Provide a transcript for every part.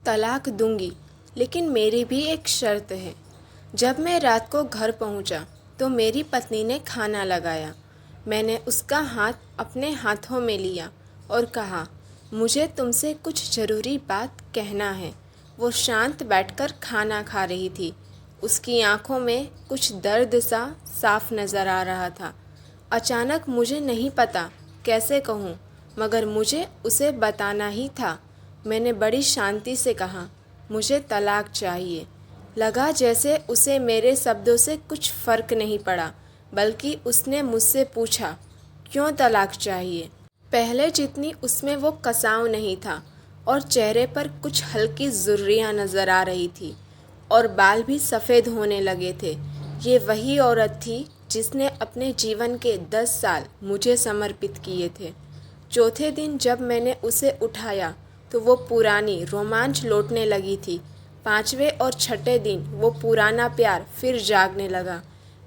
तलाक दूंगी, लेकिन मेरी भी एक शर्त है। जब मैं रात को घर पहुंचा तो मेरी पत्नी ने खाना लगाया। मैंने उसका हाथ अपने हाथों में लिया और कहा, मुझे तुमसे कुछ ज़रूरी बात कहना है। वो शांत बैठकर खाना खा रही थी। उसकी आंखों में कुछ दर्द सा साफ नज़र आ रहा था। अचानक मुझे नहीं पता कैसे कहूँ, मगर मुझे उसे बताना ही था। मैंने बड़ी शांति से कहा, मुझे तलाक चाहिए। लगा जैसे उसे मेरे शब्दों से कुछ फ़र्क नहीं पड़ा, बल्कि उसने मुझसे पूछा, क्यों तलाक चाहिए। पहले जितनी उसमें वो कसाव नहीं था और चेहरे पर कुछ हल्की झुर्रियाँ नज़र आ रही थी और बाल भी सफ़ेद होने लगे थे। ये वही औरत थी जिसने अपने जीवन के 10 साल मुझे समर्पित किए थे। चौथे दिन जब मैंने उसे उठाया तो वो पुरानी रोमांच लौटने लगी थी। पाँचवें और छठे दिन वो पुराना प्यार फिर जागने लगा।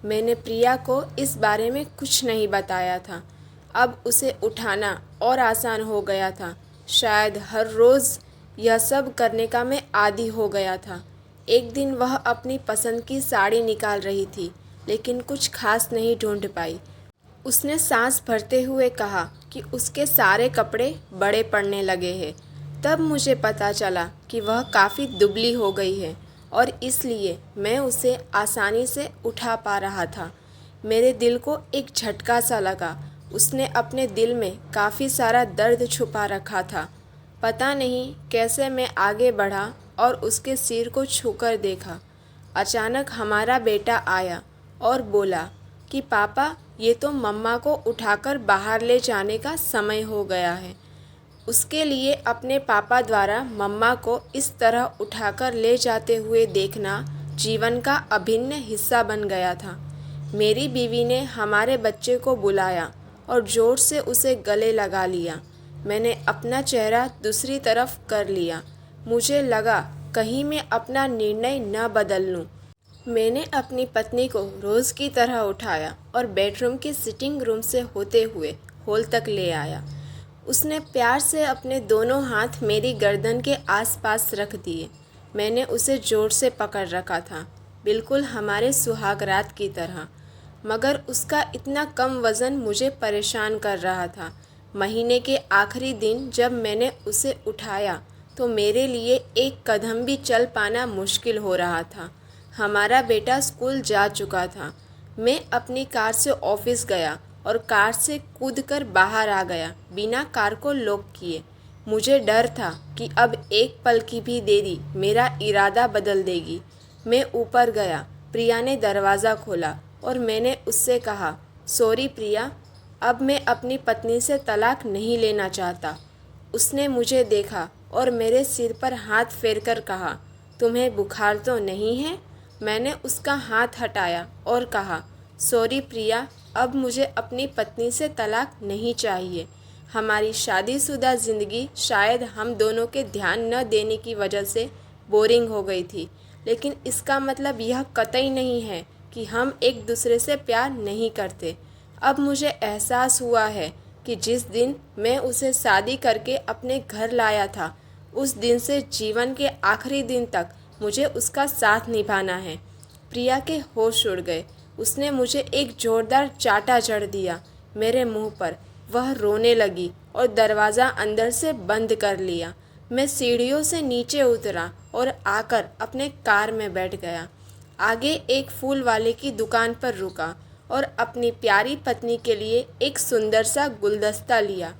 मैंने प्रिया को इस बारे में कुछ नहीं बताया था। अब उसे उठाना और आसान हो गया था। शायद हर रोज़ यह सब करने का मैं आदी हो गया था। एक दिन वह अपनी पसंद की साड़ी निकाल रही थी, लेकिन कुछ खास नहीं ढूंढ पाई। उसने सांस भरते हुए कहा कि उसके सारे कपड़े बड़े पड़ने लगे हैं। तब मुझे पता चला कि वह काफ़ी दुबली हो गई है और इसलिए मैं उसे आसानी से उठा पा रहा था। मेरे दिल को एक झटका सा लगा। उसने अपने दिल में काफ़ी सारा दर्द छुपा रखा था। पता नहीं कैसे मैं आगे बढ़ा और उसके सिर को छूकर देखा। अचानक हमारा बेटा आया और बोला कि पापा, ये तो मम्मा को उठाकर बाहर ले जाने का समय हो गया है। उसके लिए अपने पापा द्वारा मम्मा को इस तरह उठाकर ले जाते हुए देखना जीवन का अभिन्न हिस्सा बन गया था। मेरी बीवी ने हमारे बच्चे को बुलाया और ज़ोर से उसे गले लगा लिया। मैंने अपना चेहरा दूसरी तरफ कर लिया। मुझे लगा कहीं मैं अपना निर्णय न बदल लूँ। मैंने अपनी पत्नी को रोज़ की तरह उठाया और बेडरूम की सिटिंग रूम से होते हुए हॉल तक ले आया। उसने प्यार से अपने दोनों हाथ मेरी गर्दन के आसपास रख दिए। मैंने उसे ज़ोर से पकड़ रखा था, बिल्कुल हमारे सुहागरात की तरह, मगर उसका इतना कम वज़न मुझे परेशान कर रहा था। महीने के आखिरी दिन जब मैंने उसे उठाया तो मेरे लिए एक कदम भी चल पाना मुश्किल हो रहा था। हमारा बेटा स्कूल जा चुका था। मैं अपनी कार से ऑफिस गया और कार से कूदकर बाहर आ गया, बिना कार को लॉक किए। मुझे डर था कि अब एक पल की भी देरी मेरा इरादा बदल देगी। मैं ऊपर गया। प्रिया ने दरवाज़ा खोला और मैंने उससे कहा, सॉरी प्रिया, अब मैं अपनी पत्नी से तलाक नहीं लेना चाहता। उसने मुझे देखा और मेरे सिर पर हाथ फेरकर कहा, तुम्हें बुखार तो नहीं है? मैंने उसका हाथ हटाया और कहा, सॉरी प्रिया, अब मुझे अपनी पत्नी से तलाक नहीं चाहिए। हमारी शादीशुदा ज़िंदगी शायद हम दोनों के ध्यान न देने की वजह से बोरिंग हो गई थी, लेकिन इसका मतलब यह कतई नहीं है कि हम एक दूसरे से प्यार नहीं करते। अब मुझे एहसास हुआ है कि जिस दिन मैं उसे शादी करके अपने घर लाया था, उस दिन से जीवन के आखिरी दिन तक मुझे उसका साथ निभाना है। प्रिया के होश उड़ गए। उसने मुझे एक जोरदार चाटा जड़ दिया मेरे मुंह पर। वह रोने लगी और दरवाज़ा अंदर से बंद कर लिया। मैं सीढ़ियों से नीचे उतरा और आकर अपने कार में बैठ गया। आगे एक फूल वाले की दुकान पर रुका और अपनी प्यारी पत्नी के लिए एक सुंदर सा गुलदस्ता लिया।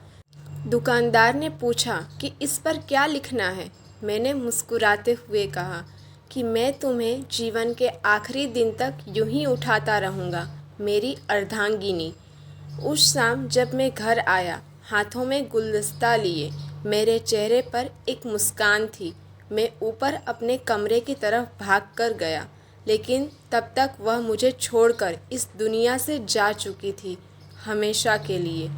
दुकानदार ने पूछा कि इस पर क्या लिखना है। मैंने मुस्कुराते हुए कहा कि मैं तुम्हें जीवन के आखिरी दिन तक यूं ही उठाता रहूँगा, मेरी अर्धांगिनी। उस शाम जब मैं घर आया, हाथों में गुलदस्ता लिए, मेरे चेहरे पर एक मुस्कान थी। मैं ऊपर अपने कमरे की तरफ भाग कर गया, लेकिन तब तक वह मुझे छोड़कर इस दुनिया से जा चुकी थी, हमेशा के लिए।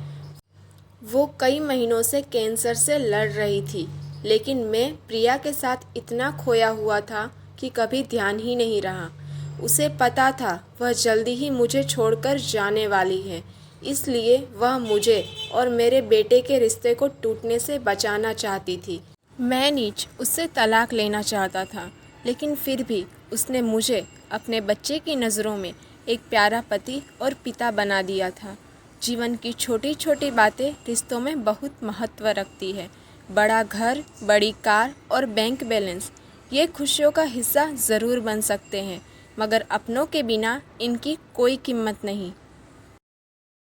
वो कई महीनों से कैंसर से लड़ रही थी, लेकिन मैं प्रिया के साथ इतना खोया हुआ था कि कभी ध्यान ही नहीं रहा। उसे पता था वह जल्दी ही मुझे छोड़कर जाने वाली है, इसलिए वह मुझे और मेरे बेटे के रिश्ते को टूटने से बचाना चाहती थी। मैं नीच उससे तलाक लेना चाहता था, लेकिन फिर भी उसने मुझे अपने बच्चे की नज़रों में एक प्यारा पति और पिता बना दिया था। जीवन की छोटी छोटी बातें रिश्तों में बहुत महत्व रखती है। बड़ा घर, बड़ी कार और बैंक बैलेंस ये खुशियों का हिस्सा ज़रूर बन सकते हैं, मगर अपनों के बिना इनकी कोई कीमत नहीं।